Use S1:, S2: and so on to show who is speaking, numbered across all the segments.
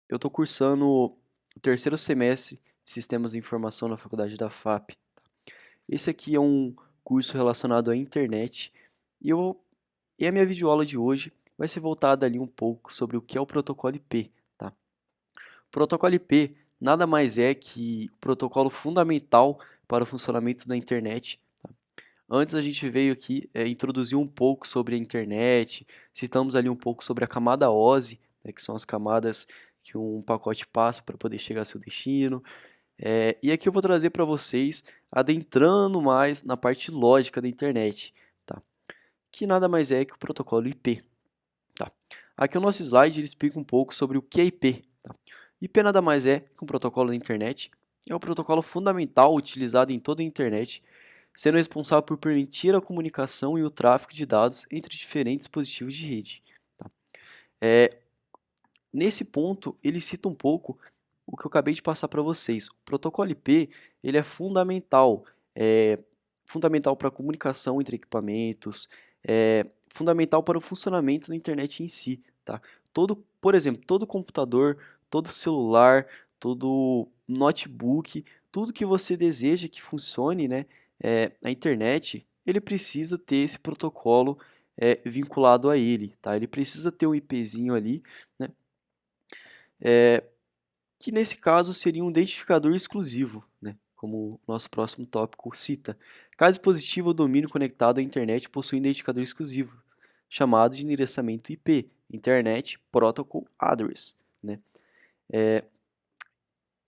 S1: Eu estou cursando o terceiro semestre de Sistemas de Informação na faculdade da FAP. Esse aqui é um curso relacionado à internet e, e a minha videoaula de hoje vai ser voltada ali um pouco sobre o que é o protocolo IP. Tá? O protocolo IP nada mais é que o protocolo fundamental para o funcionamento da internet. Tá? Antes a gente veio aqui introduzir um pouco sobre a internet, citamos ali um pouco sobre a camada OSI, né, que são as camadas que um pacote passa para poder chegar ao seu destino. E aqui eu vou trazer para vocês, adentrando mais na parte lógica da internet, tá? Que nada mais é que o protocolo IP. Tá? Aqui o nosso slide ele explica um pouco sobre o que é IP. Tá? IP nada mais é que um protocolo da internet, é um protocolo fundamental utilizado em toda a internet, sendo responsável por permitir a comunicação e o tráfego de dados entre diferentes dispositivos de rede. Tá? É, Nesse ponto, ele cita um pouco o que eu acabei de passar para vocês. O protocolo IP ele é fundamental para a comunicação entre equipamentos, fundamental para o funcionamento da internet em si. Tá? Por exemplo, todo computador, todo celular, todo notebook, tudo que você deseja que funcione, né, na internet, ele precisa ter esse protocolo vinculado a ele. Tá? Ele precisa ter um IPzinho ali, né, eh, que nesse caso seria um identificador exclusivo, né? Como o nosso próximo tópico cita. Cada dispositivo ou domínio conectado à internet possui um identificador exclusivo, chamado de endereçamento IP, Internet Protocol Address, né?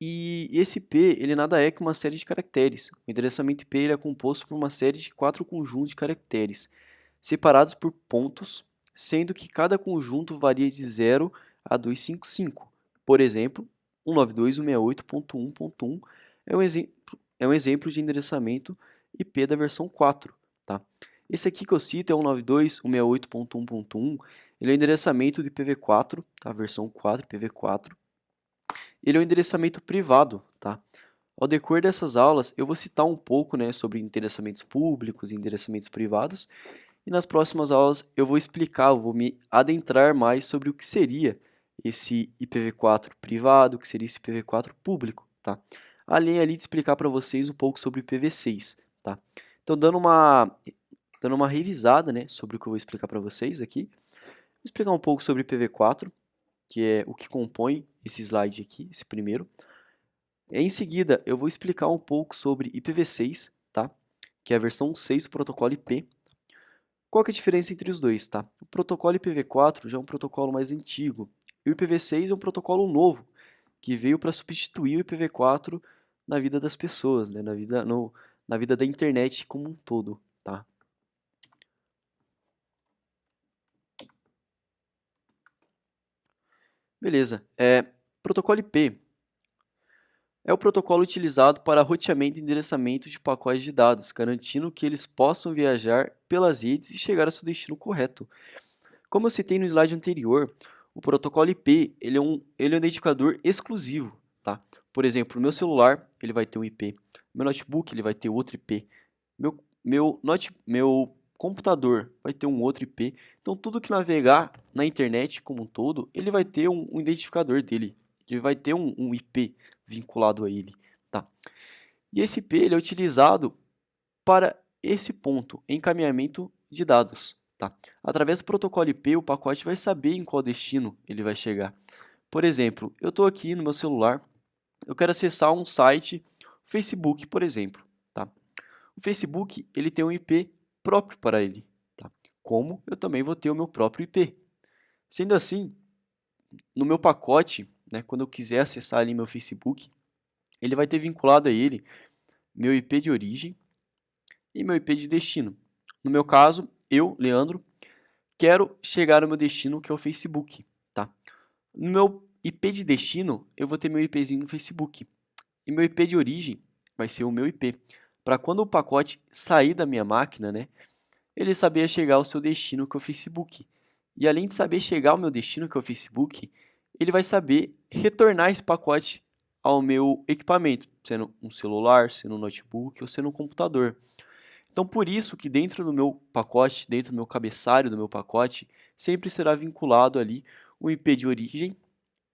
S1: E esse IP, ele nada é que uma série de caracteres. O endereçamento IP ele é composto por uma série de 4 conjuntos de caracteres, separados por pontos, sendo que cada conjunto varia de 0 a 255. Por exemplo, 192.168.1.1 é um exemplo de endereçamento IP da versão 4. Tá? Esse aqui que eu cito é 192.168.1.1, ele é o endereçamento de IPv4, tá? Versão 4, IPv4. Ele é um endereçamento privado, tá? Ao decorrer dessas aulas, eu vou citar um pouco, né, sobre endereçamentos públicos e endereçamentos privados, e nas próximas aulas eu vou explicar, eu vou me adentrar mais sobre o que seria esse IPv4 privado, o que seria esse IPv4 público, tá? Além ali de explicar para vocês um pouco sobre o IPv6, tá? Então, dando uma revisada, né, sobre o que eu vou explicar para vocês aqui, vou explicar um pouco sobre o IPv4, que é o que compõe esse slide aqui, esse primeiro. Em seguida, eu vou explicar um pouco sobre IPv6, tá? Que é a versão 6 do protocolo IP. Qual que é a diferença entre os dois, tá? O protocolo IPv4 já é um protocolo mais antigo, e o IPv6 é um protocolo novo, que veio para substituir o IPv4 na vida das pessoas, né? Na vida da internet como um todo, tá? Beleza. Protocolo IP é o protocolo utilizado para roteamento e endereçamento de pacotes de dados, garantindo que eles possam viajar pelas redes e chegar ao seu destino correto. Como eu citei no slide anterior, o protocolo IP ele é um identificador exclusivo. Tá? Por exemplo, o meu celular ele vai ter um IP, meu notebook ele vai ter outro IP, meu computador vai ter um outro IP. Então, tudo que navegar na internet como um todo, ele vai ter um identificador dele, ele vai ter um IP vinculado a ele. Tá? E esse IP ele é utilizado para esse ponto, encaminhamento de dados. Tá? Através do protocolo IP, o pacote vai saber em qual destino ele vai chegar. Por exemplo, eu estou aqui no meu celular, eu quero acessar um site, Facebook, por exemplo. Tá? O Facebook ele tem um IP próprio para ele, tá? Como eu também vou ter o meu próprio IP. Sendo assim, no meu pacote, né, quando eu quiser acessar ali meu Facebook, ele vai ter vinculado a ele meu IP de origem e meu IP de destino. No meu caso, eu, Leandro, quero chegar ao meu destino, que é o Facebook, tá? No meu IP de destino, eu vou ter meu IPzinho no Facebook. E meu IP de origem vai ser o meu IP. Para quando o pacote sair da minha máquina, né, ele saber chegar ao seu destino, que é o Facebook. E além de saber chegar ao meu destino, que é o Facebook, ele vai saber retornar esse pacote ao meu equipamento, sendo um celular, sendo um notebook ou sendo um computador. Então, por isso que dentro do meu pacote, dentro do meu cabeçalho do meu pacote, sempre será vinculado ali o IP de origem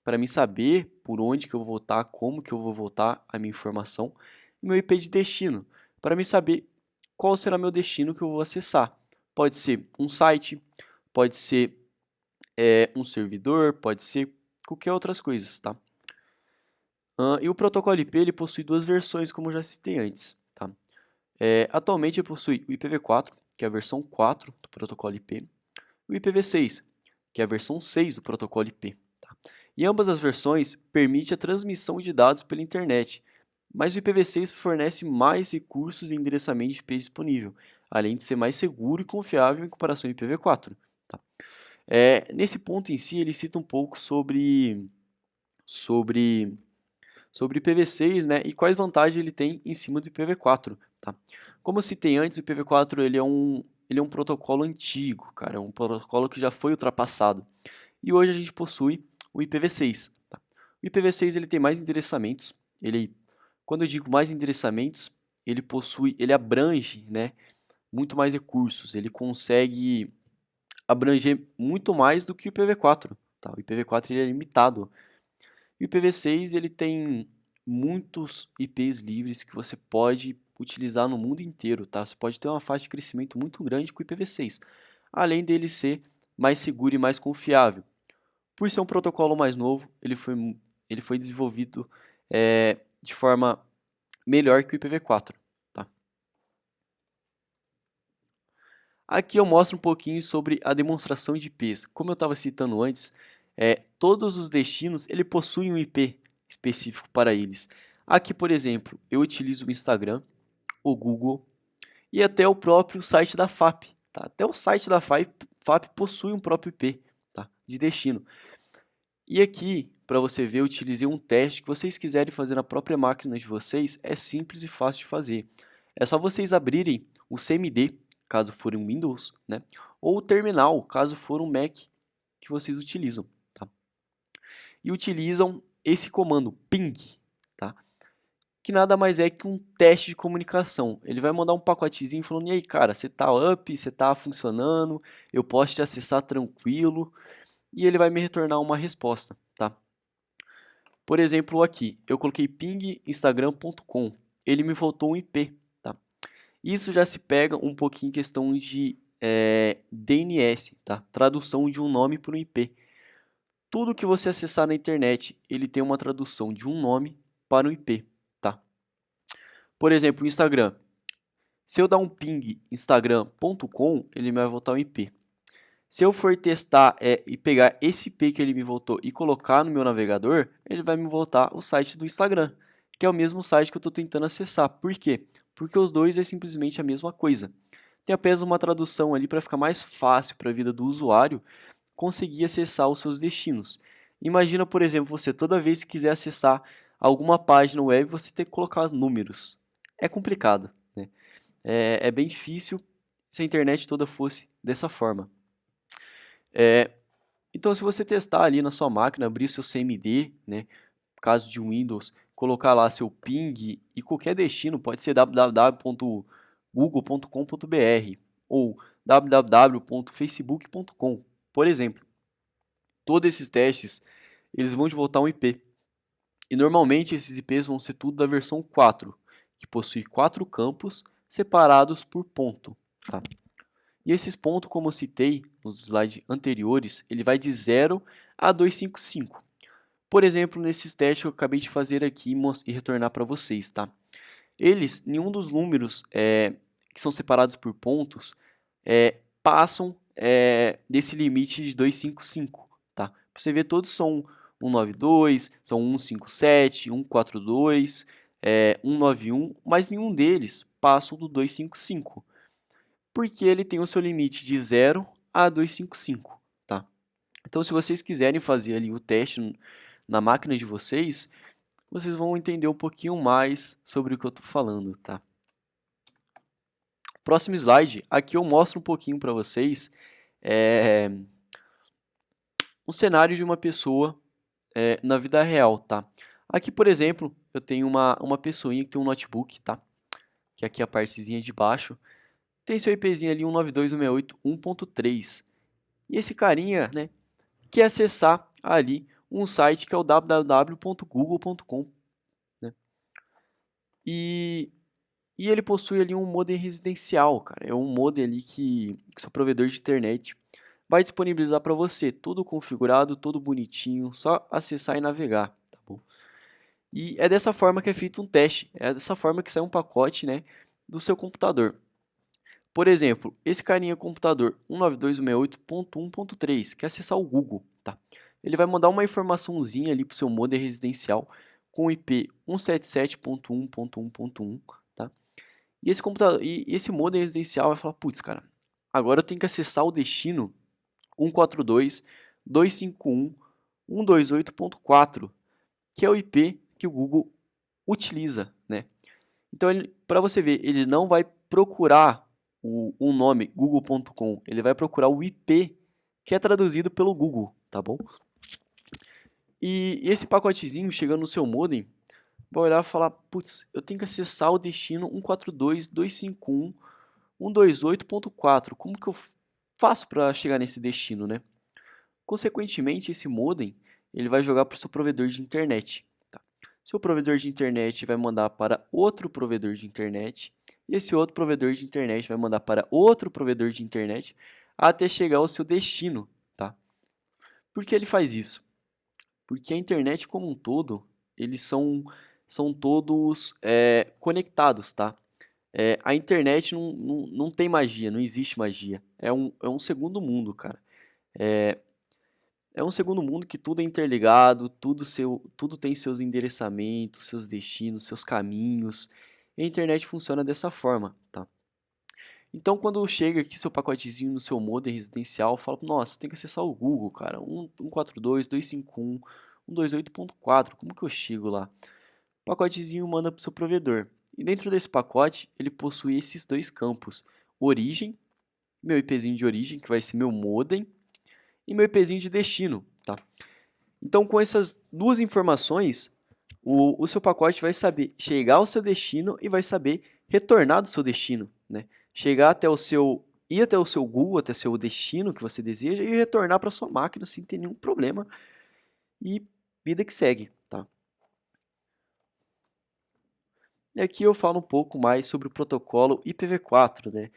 S1: para mim saber por onde que eu vou voltar, como que eu vou voltar a minha informação, e meu IP de destino, para mim saber qual será meu destino que eu vou acessar. Pode ser um site, pode ser um servidor, pode ser qualquer outras coisas, tá? E o protocolo IP ele possui duas versões, como eu já citei antes, tá? Atualmente ele possui o IPv4, que é a versão 4 do protocolo IP, e o IPv6, que é a versão 6 do protocolo IP. Tá? E ambas as versões permitem a transmissão de dados pela internet, mas o IPv6 fornece mais recursos e endereçamento de IP disponível, além de ser mais seguro e confiável em comparação ao IPv4. Tá? Nesse ponto em si, ele cita um pouco sobre sobre o IPv6, né, e quais vantagens ele tem em cima do IPv4, tá? Como eu citei antes, o IPv4 ele é um protocolo antigo, cara, é um protocolo que já foi ultrapassado. E hoje a gente possui o IPv6, tá? O IPv6 ele tem mais endereçamentos, quando eu digo mais endereçamentos, ele abrange, né, muito mais recursos, ele consegue abranger muito mais do que o IPv4, tá? O IPv4 ele é limitado. E o IPv6 ele tem muitos IPs livres que você pode utilizar no mundo inteiro, tá? Você pode ter uma faixa de crescimento muito grande com o IPv6, além dele ser mais seguro e mais confiável. Por ser um protocolo mais novo, ele foi desenvolvido de forma melhor que o IPv4, tá? Aqui eu mostro um pouquinho sobre a demonstração de IPs. Como eu estava citando antes, todos os destinos ele possuem um IP específico para eles. Aqui, por exemplo, eu utilizo o Instagram, o Google e até o próprio site da FAP. Tá? Até o site da FAP possui um próprio IP, tá? De destino. E aqui, para você ver, eu utilizei um teste que vocês quiserem fazer na própria máquina de vocês, é simples e fácil de fazer. É só vocês abrirem o CMD, caso for um Windows, né? Ou o terminal, caso for um Mac que vocês utilizam, tá? E utilizam esse comando ping, tá? Que nada mais é que um teste de comunicação. Ele vai mandar um pacotezinho falando: "E aí, cara, você tá up, você tá funcionando, eu posso te acessar tranquilo", e ele vai me retornar uma resposta, tá? Por exemplo, aqui, eu coloquei ping instagram.com, ele me voltou um IP, tá? Isso já se pega um pouquinho em questão de DNS, tá? Tradução de um nome para um IP. Tudo que você acessar na internet, ele tem uma tradução de um nome para um IP, tá? Por exemplo, o Instagram. Se eu dar um ping instagram.com, ele vai voltar um IP. Se eu for testar e pegar esse IP que ele me voltou e colocar no meu navegador, ele vai me voltar o site do Instagram, que é o mesmo site que eu estou tentando acessar. Por quê? Porque os dois é simplesmente a mesma coisa. Tem apenas uma tradução ali para ficar mais fácil para a vida do usuário conseguir acessar os seus destinos. Imagina, por exemplo, você toda vez que quiser acessar alguma página web, você ter que colocar números. É complicado, né? É bem difícil se a internet toda fosse dessa forma. Então, se você testar ali na sua máquina, abrir seu CMD, né, caso de Windows, colocar lá seu ping e qualquer destino, pode ser www.google.com.br ou www.facebook.com, por exemplo. Todos esses testes, eles vão te voltar um IP. E normalmente esses IPs vão ser tudo da versão 4, que possui 4 campos separados por ponto, tá? E esses pontos, como eu citei nos slides anteriores, ele vai de 0 a 255. Por exemplo, nesses testes que eu acabei de fazer aqui e retornar para vocês, tá? Nenhum dos números que são separados por pontos passam desse limite de 255, tá? Você vê, todos são 192, são 157, 142, 191, mas nenhum deles passam do 255, porque ele tem o seu limite de 0 a 255, tá? Então, se vocês quiserem fazer ali o teste na máquina de vocês, vocês vão entender um pouquinho mais sobre o que eu estou falando, tá? Próximo slide, aqui eu mostro um pouquinho para vocês um cenário de uma pessoa na vida real, tá? Aqui, por exemplo, eu tenho uma pessoinha que tem um notebook, tá? Que aqui é a partezinha de baixo. Tem seu IPzinho ali 192.168.1.3. E esse carinha, né, quer acessar ali um site que é o www.google.com, né? E ele possui ali um modem residencial, cara. É um modem ali que seu provedor de internet vai disponibilizar para você, tudo configurado, todo bonitinho, só acessar e navegar, tá bom? E é dessa forma que é feito um teste, é dessa forma que sai um pacote, né, do seu computador. Por exemplo, esse carinha computador 192.168.1.3 quer acessar o Google, tá? Ele vai mandar uma informaçãozinha ali para o seu modem residencial com o IP 177.1.1.1, tá? E esse computador, e esse modem residencial vai falar, putz, cara, agora eu tenho que acessar o destino 142.251.128.4, que é o IP que o Google utiliza, né? Então, para você ver, ele não vai procurar o nome google.com, ele vai procurar o IP que é traduzido pelo Google, tá bom? E esse pacotezinho chegando no seu modem, vai olhar e falar, putz, eu tenho que acessar o destino 142.251.128.4, como que eu faço para chegar nesse destino, né? Consequentemente, esse modem ele vai jogar para o seu provedor de internet. Tá? Seu provedor de internet vai mandar para outro provedor de internet, e esse outro provedor de internet vai mandar para outro provedor de internet, até chegar ao seu destino. Tá? Por que ele faz isso? Porque a internet como um todo, eles são todos conectados. Tá? A internet não tem magia, não existe magia. É um segundo mundo, cara. É um segundo mundo que tudo é interligado, tudo tem seus endereçamentos, seus destinos, seus caminhos. E a internet funciona dessa forma, tá? Então, quando chega aqui seu pacotezinho no seu modem residencial, fala, nossa, tem que acessar o Google, cara, 142.251.128.4, como que eu chego lá? O pacotezinho manda para o seu provedor. E dentro desse pacote, ele possui esses dois campos, origem, meu IPzinho de origem, que vai ser meu modem, e meu IPzinho de destino, tá? Então, com essas duas informações, o seu pacote vai saber chegar ao seu destino e vai saber retornar do seu destino, né? Chegar até o seu, ir até o seu Google, até o seu destino que você deseja e retornar para sua máquina sem ter nenhum problema e vida que segue, tá? E aqui eu falo um pouco mais sobre o protocolo IPv4, né?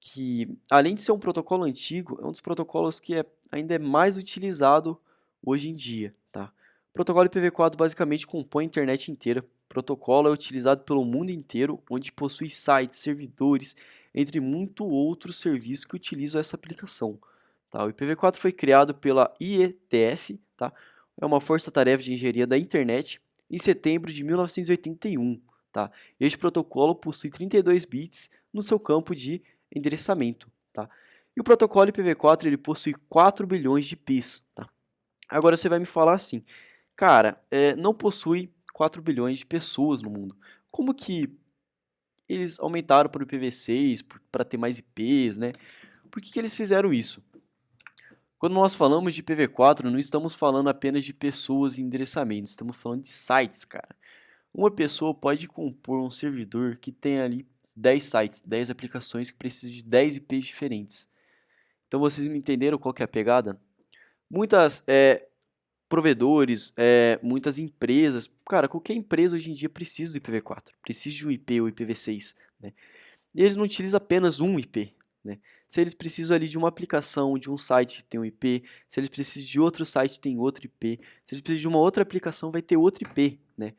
S1: Que além de ser um protocolo antigo, é um dos protocolos que ainda é mais utilizado hoje em dia, tá? O protocolo IPv4 basicamente compõe a internet inteira. O protocolo é utilizado pelo mundo inteiro, onde possui sites, servidores, entre muito outros serviços que utilizam essa aplicação, tá? O IPv4 foi criado pela IETF, tá? É uma força-tarefa de engenharia da internet, em setembro de 1981, tá? Este protocolo possui 32 bits no seu campo de endereçamento, tá? E o protocolo IPv4 ele possui 4 bilhões de IPs, tá? Agora você vai me falar assim, cara, não possui 4 bilhões de pessoas no mundo. Como que eles aumentaram para o IPv6, para ter mais IPs, né? Por que eles fizeram isso? Quando nós falamos de IPv4, não estamos falando apenas de pessoas e endereçamentos, estamos falando de sites, cara. Uma pessoa pode compor um servidor que tem ali 10 sites, 10 aplicações que precisam de 10 IPs diferentes. Então vocês me entenderam qual que é a pegada? Muitas provedores, muitas empresas, cara, qualquer empresa hoje em dia precisa do IPv4, precisa de um IP ou IPv6, né? E eles não utilizam apenas um IP, né? Se eles precisam ali de uma aplicação, de um site que tem um IP, se eles precisam de outro site que tem outro IP, se eles precisam de uma outra aplicação vai ter outro IP, né?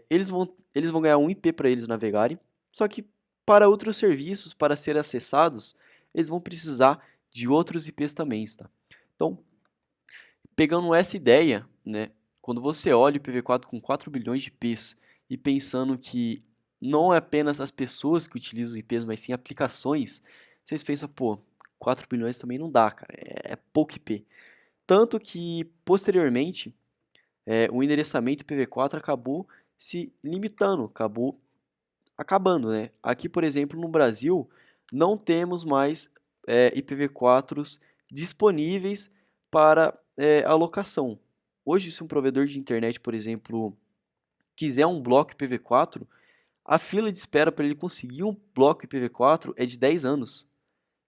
S1: Eles vão ganhar um IP para eles navegarem, só que para outros serviços, para serem acessados, eles vão precisar de outros IPs também, tá? Então, pegando essa ideia, né, quando você olha o IPv4 com 4 bilhões de IPs e pensando que não é apenas as pessoas que utilizam IPs, mas sim aplicações, vocês pensam, pô, 4 bilhões também não dá, cara, é pouco IP. Tanto que, posteriormente, o endereçamento IPv4 acabou se limitando, acabou acabando, né? Aqui, por exemplo, no Brasil, não temos mais IPv4s disponíveis para alocação. Hoje, se um provedor de internet, por exemplo, quiser um bloco IPv4, a fila de espera para ele conseguir um bloco IPv4 é de 10 anos.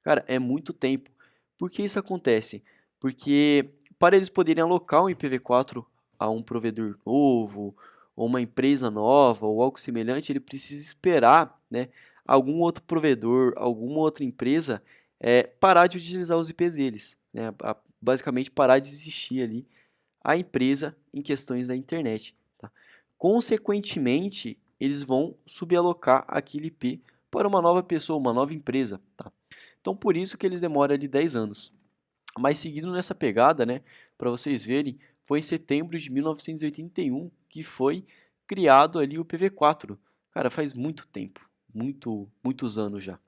S1: Cara, é muito tempo. Por que isso acontece? Porque para eles poderem alocar um IPv4 a um provedor novo, ou uma empresa nova, ou algo semelhante, ele precisa esperar, né, algum outro provedor, alguma outra empresa parar de utilizar os IPs deles, né, basicamente parar de existir ali a empresa em questões da internet. Tá? Consequentemente, eles vão subalocar aquele IP para uma nova pessoa, uma nova empresa. Tá? Então, por isso que eles demoram ali 10 anos. Mas seguindo nessa pegada, né, para vocês verem, foi em setembro de 1981 que foi criado ali o IPv4. Cara, faz muito tempo, muitos anos já.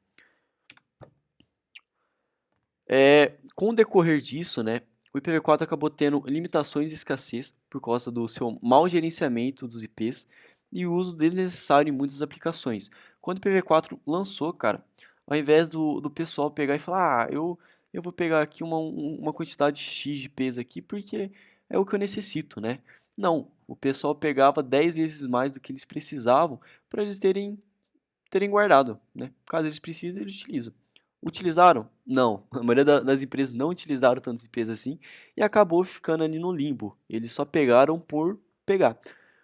S1: Com o decorrer disso, né, o IPv4 acabou tendo limitações e escassez por causa do seu mau gerenciamento dos IPs e o uso desnecessário em muitas aplicações. Quando o IPv4 lançou, cara, ao invés do pessoal pegar e falar, eu vou pegar aqui uma quantidade X de IPs aqui porque é o que eu necessito, né? Não, o pessoal pegava 10 vezes mais do que eles precisavam para eles terem guardado, né? Caso eles precisem, eles utilizam. Utilizaram? Não. A maioria das empresas não utilizaram tantas IPs assim e acabou ficando ali no limbo. Eles só pegaram por pegar,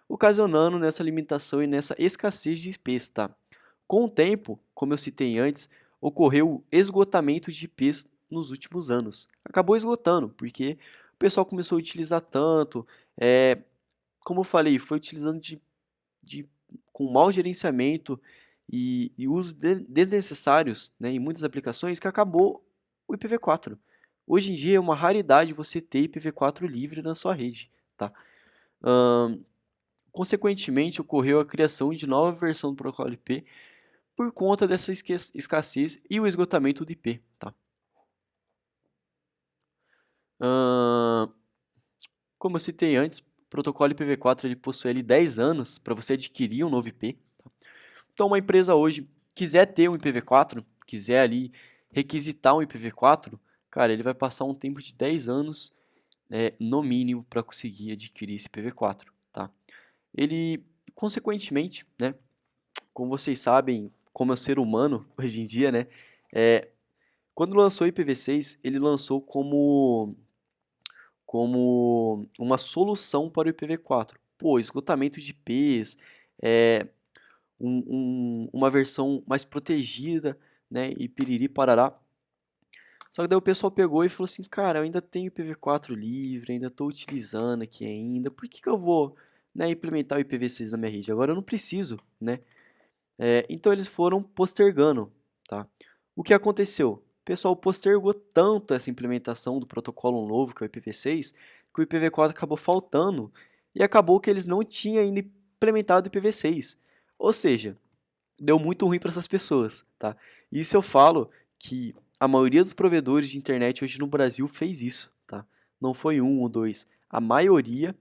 S1: ocasionando nessa limitação e nessa escassez de IPs, tá? Com o tempo, como eu citei antes, ocorreu o esgotamento de IPs nos últimos anos. Acabou esgotando, porque o pessoal começou a utilizar tanto, como eu falei, foi utilizando de com mau gerenciamento e uso desnecessários, né, em muitas aplicações que acabou o IPv4. Hoje em dia é uma raridade você ter IPv4 livre na sua rede. Tá? Ahn, Consequentemente, ocorreu a criação de nova versão do protocolo IP por conta dessa escassez e o esgotamento do IP. Tá? Ahn, Como eu citei antes, o protocolo IPv4 ele possui ali 10 anos para você adquirir um novo IP. Tá? Então, uma empresa hoje quiser ter um IPv4, quiser ali requisitar um IPv4, cara, ele vai passar um tempo de 10 anos, no mínimo, para conseguir adquirir esse IPv4, tá? Ele, consequentemente, né, como vocês sabem, como é o ser humano hoje em dia, né, é, quando lançou o IPv6, ele lançou como uma solução para o IPv4. Pô, esgotamento de IPs, é, uma versão mais protegida, né, e piriri parará. Só que daí o pessoal pegou e falou assim, cara, eu ainda tenho IPv4 livre, ainda estou utilizando aqui ainda, por que que eu vou, né, implementar o IPv6 na minha rede? Agora eu não preciso, né? Então eles foram postergando, tá? O que aconteceu? O pessoal postergou tanto essa implementação do protocolo novo, que é o IPv6, que o IPv4 acabou faltando e acabou que eles não tinham ainda implementado o IPv6. Ou seja, deu muito ruim para essas pessoas, tá? Isso eu falo que a maioria dos provedores de internet hoje no Brasil fez isso, tá? Não foi um ou dois. A maioria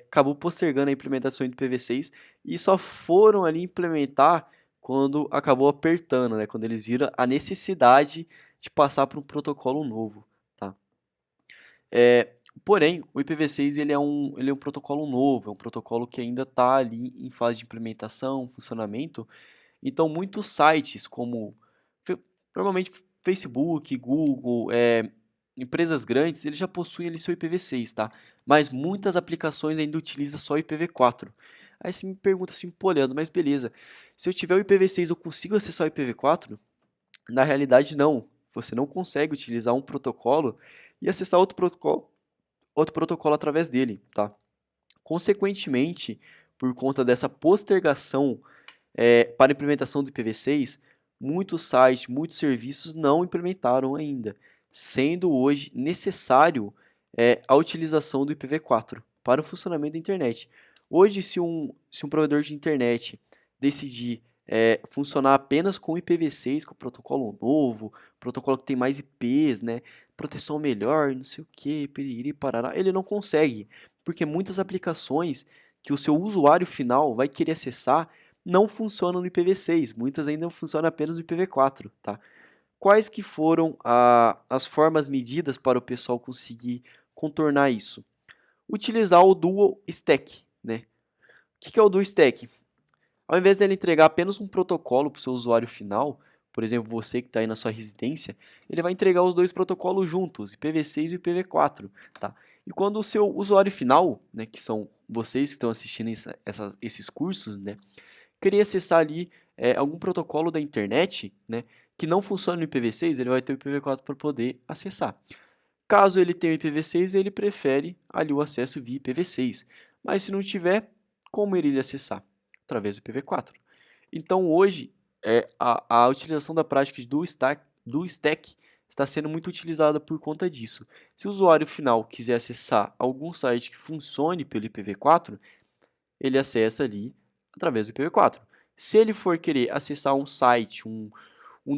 S1: acabou postergando a implementação do IPv6 e só foram ali implementar quando acabou apertando, né? Quando eles viram a necessidade de passar para um protocolo novo, tá? Porém, o IPv6 ele é um protocolo novo, é um protocolo que ainda está ali em fase de implementação, funcionamento. Então, muitos sites como normalmente Facebook, Google, empresas grandes, eles já possuem ali seu IPv6, tá? Mas muitas aplicações ainda utilizam só IPv4. Aí você me pergunta assim, pô, Leandro, mas beleza, se eu tiver o IPv6 eu consigo acessar o IPv4? Na realidade, não. Você não consegue utilizar um protocolo e acessar outro protocolo através dele, tá? Consequentemente, por conta dessa postergação para a implementação do IPv6, muitos sites, muitos serviços não implementaram ainda, sendo hoje necessário a utilização do IPv4 para o funcionamento da internet. Hoje, se um provedor de internet decidir funcionar apenas com IPv6, com protocolo novo, protocolo que tem mais IPs, né, proteção melhor, não sei o que, piriri, parará, ele não consegue, porque muitas aplicações que o seu usuário final vai querer acessar não funcionam no IPv6, muitas ainda funcionam apenas no IPv4, tá? Quais que foram as formas medidas para o pessoal conseguir contornar isso? Utilizar o Dual Stack, né? O que é o Dual Stack? Ao invés dele entregar apenas um protocolo para o seu usuário final, por exemplo, você que está aí na sua residência, ele vai entregar os dois protocolos juntos, IPv6 e IPv4, tá? E quando o seu usuário final, né, que são vocês que estão assistindo esses cursos, né, querer acessar ali algum protocolo da internet, né, que não funciona no IPv6, ele vai ter o IPv4 para poder acessar. Caso ele tenha o IPv6, ele prefere ali o acesso via IPv6. Mas se não tiver, como iria acessar? Através do IPv4. Então hoje a utilização da prática do stack está sendo muito utilizada por conta disso. Se o usuário final quiser acessar algum site que funcione pelo IPv4, ele acessa ali através do IPv4. Se ele for querer acessar um site, um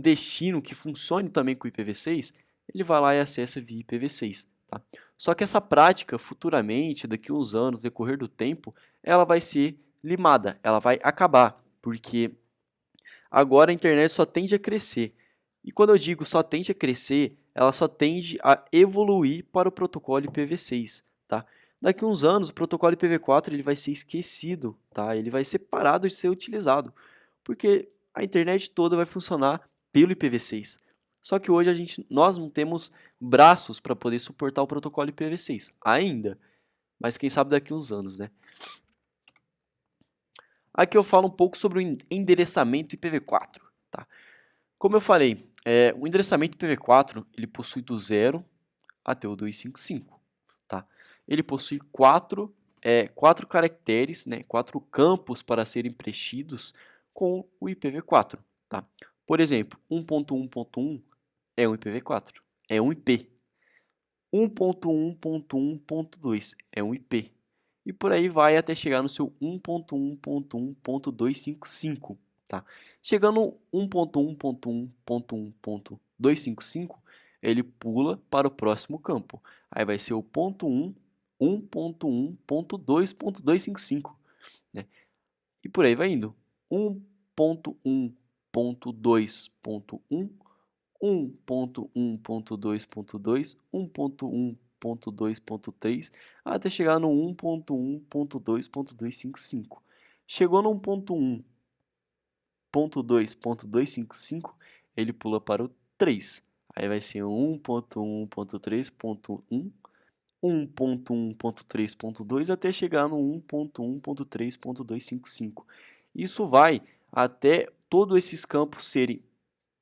S1: destino que funcione também com o IPv6, ele vai lá e acessa via IPv6. Tá? Só que essa prática, futuramente, daqui a uns anos, decorrer do tempo, ela vai ser limada, ela vai acabar, porque agora a internet só tende a crescer. E quando eu digo só tende a crescer, ela só tende a evoluir para o protocolo IPv6, tá? Daqui a uns anos, o protocolo IPv4 ele vai ser esquecido, tá? Ele vai ser parado de ser utilizado, porque a internet toda vai funcionar pelo IPv6. Só que hoje nós não temos braços para poder suportar o protocolo IPv6 ainda, mas quem sabe daqui a uns anos, né? Aqui eu falo um pouco sobre o endereçamento IPv4, tá? Como eu falei, o endereçamento IPv4 ele possui do 0 até o 255, tá? Ele possui quatro caracteres, né, 4 campos para serem preenchidos com o IPv4, tá? Por exemplo, 1.1.1 é um IPv4, é um IP. 1.1.1.2 é um IP. E por aí vai até chegar no seu 1.1.1.255, tá? Chegando no 1.1.1.1.255, ele pula para o próximo campo. Aí vai ser o ponto 1, 1.1.2.255, né? E por aí vai indo. 1.1.2.1, 1.1.2.2, 1.1.2.3, até chegar no 1.1.2.255. Chegou no 1.1.2.255, ele pula para o 3. Aí vai ser 1.1.3.1, 1.1.3.2 até chegar no 1.1.3.255. Isso vai até todos esses campos serem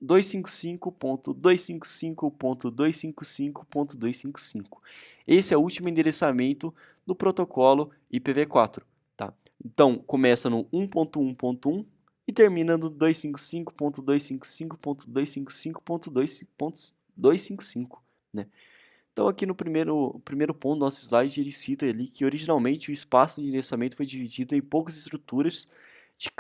S1: 255.255.255.255. Esse é o último endereçamento do protocolo IPv4, tá? Então, começa no 1.1.1 e termina no 255.255.255.255, né? Então, aqui no primeiro ponto do nosso slide, ele cita ali que originalmente o espaço de endereçamento foi dividido em poucas estruturas de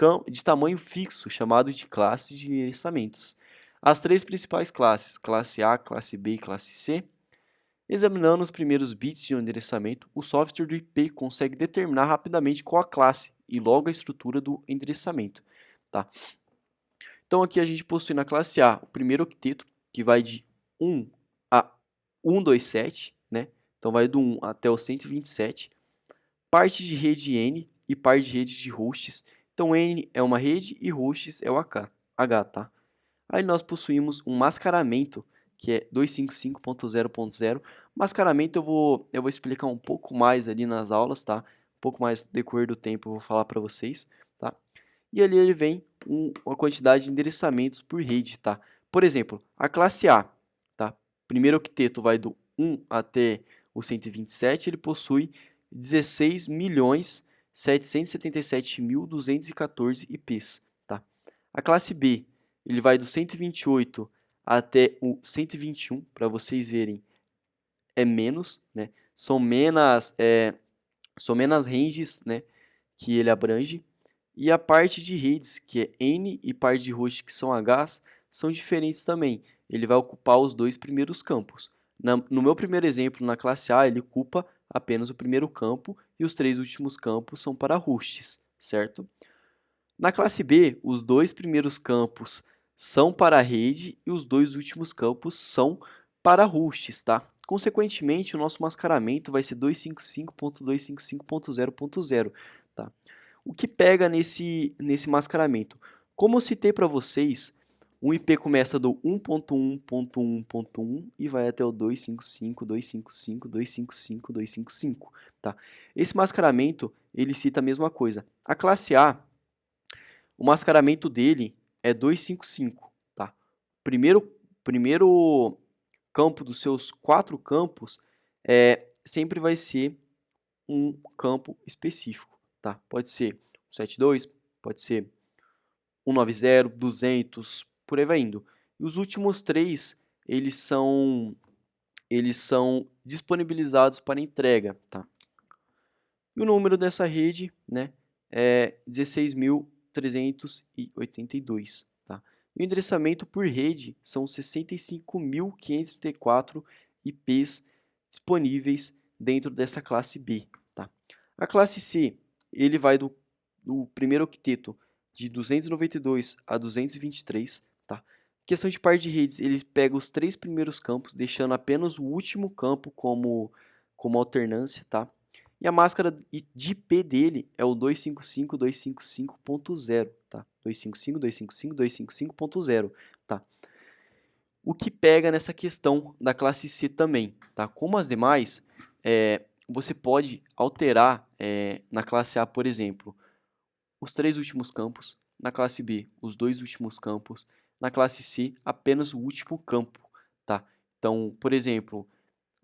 S1: tamanho fixo, chamado de classes de endereçamentos. As três principais classes, classe A, classe B e classe C, examinando os primeiros bits de um endereçamento, o software do IP consegue determinar rapidamente qual a classe e logo a estrutura do endereçamento, tá? Então aqui a gente possui na classe A o primeiro octeto, que vai de 1 a 127, né? Então vai do 1 até o 127. Parte de rede N e parte de rede de hosts. Então N é uma rede e hosts é o H, tá? Aí nós possuímos um mascaramento, que é 255.0.0. Mascaramento eu vou explicar um pouco mais ali nas aulas, tá? Um pouco mais no decorrer do tempo eu vou falar para vocês, tá? E ali ele vem uma quantidade de endereçamentos por rede, tá? Por exemplo, a classe A, tá? Primeiro octeto vai do 1 até o 127, ele possui 16.777.214 IPs, tá? A classe B, ele vai do 128 até o 121, para vocês verem, é menos, né? São menos ranges, né, que ele abrange. E a parte de redes, que é N, e parte de host, que são Hs, são diferentes também. Ele vai ocupar os dois primeiros campos. No meu primeiro exemplo, na classe A, ele ocupa apenas o primeiro campo e os três últimos campos são para hosts, certo? Na classe B, os dois primeiros campos são para a rede e os dois últimos campos são para hosts, tá? Consequentemente, o nosso mascaramento vai ser 255.255.0.0, tá? O que pega nesse mascaramento? Como eu citei para vocês, Um IP começa do 1.1.1.1 e vai até o 255, 255, 255, 255, tá? Esse mascaramento, ele cita a mesma coisa. A classe A, o mascaramento dele é 255, tá? Primeiro campo dos seus 4 campos sempre vai ser um campo específico, tá? Pode ser 172, pode ser 190, 200, por aí vai indo. E os últimos 3, eles são disponibilizados para entrega, tá? E o número dessa rede, né, é 16.382, tá? E o endereçamento por rede são 65.534 IPs disponíveis dentro dessa classe B, tá? A classe C, ele vai do primeiro octeto de 292 a 223, tá? Questão de par de redes, ele pega os 3 primeiros campos, deixando apenas o último campo como alternância, tá? E a máscara de IP dele é o 255.255.0, tá? 255.255.255.0, tá? O que pega nessa questão da classe C também, tá? Como as demais, você pode alterar na classe A, por exemplo, os 3 últimos campos, na classe B, os 2 últimos campos, na classe C, apenas o último campo, tá? Então, por exemplo,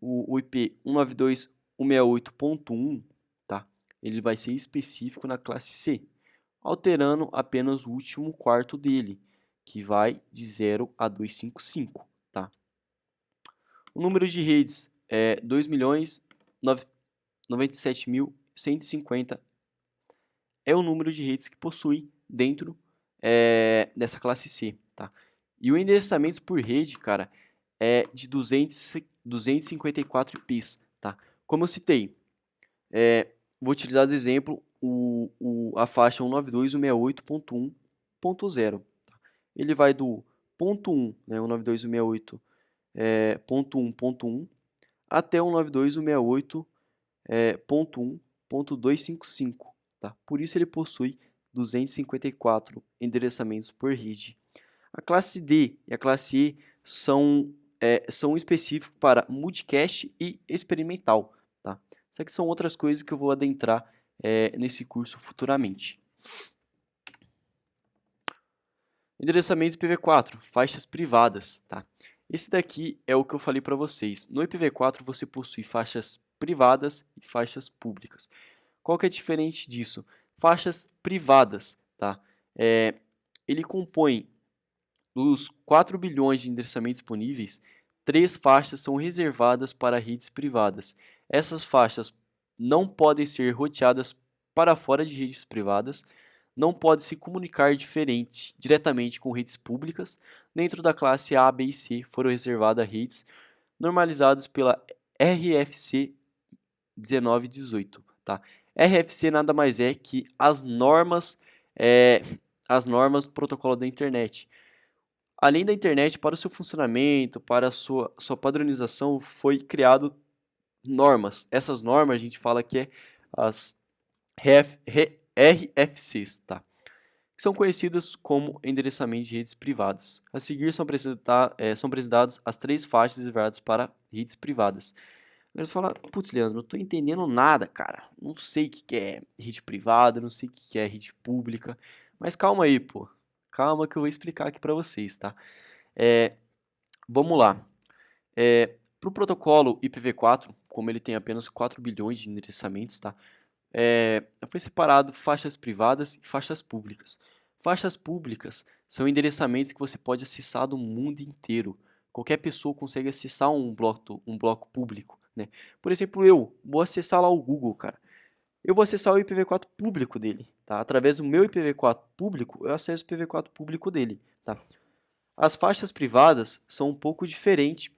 S1: o IP 192.168.1, tá? Ele vai ser específico na classe C, alterando apenas o último quarto dele, que vai de 0 a 255, tá? O número de redes é 2.097.150, é o número de redes que possui dentro dessa classe C, tá? E o endereçamento por rede, cara, é de 254 IPs, tá? Como eu citei, vou utilizar de exemplo a faixa 192.168.1.0. Tá? Ele vai do ponto 1, né, 192.168.1.1 até o 192.168.1.255. Tá? Por isso ele possui 254 endereçamentos por rede. A classe D e a classe E são específicos para multicast e experimental. Tá? Isso aqui são outras coisas que eu vou adentrar nesse curso futuramente. Endereçamentos IPv4, faixas privadas. Tá? Esse daqui é o que eu falei para vocês. No IPv4 você possui faixas privadas e faixas públicas. Qual que é diferente disso? Faixas privadas, tá? Ele compõe dos 4 bilhões de endereçamentos disponíveis, 3 faixas são reservadas para redes privadas. Essas faixas não podem ser roteadas para fora de redes privadas, não podem se comunicar diretamente com redes públicas. Dentro da classe A, B e C foram reservadas redes normalizadas pela RFC 1918. Tá? RFC nada mais é que as normas do protocolo da internet. Além da internet, para o seu funcionamento, para a sua padronização, foi criado normas. Essas normas a gente fala que é as RFCs, tá? Que são conhecidas como endereçamento de redes privadas. A seguir são apresentadas as 3 faixas reservadas para redes privadas. Eles falam, putz, Leandro, não estou entendendo nada, cara. Não sei o que é rede privada, não sei o que é rede pública. Mas calma aí, pô. Calma que eu vou explicar aqui para vocês, tá? Vamos lá. Para o protocolo IPv4, como ele tem apenas 4 bilhões de endereçamentos, tá? Foi separado faixas privadas e faixas públicas. Faixas públicas são endereçamentos que você pode acessar do mundo inteiro. Qualquer pessoa consegue acessar um bloco público, né? Por exemplo, eu vou acessar lá o Google, cara. Eu vou acessar o IPv4 público dele, tá? Através do meu IPv4 público, eu acesso o IPv4 público dele, tá? As faixas privadas são um pouco diferentes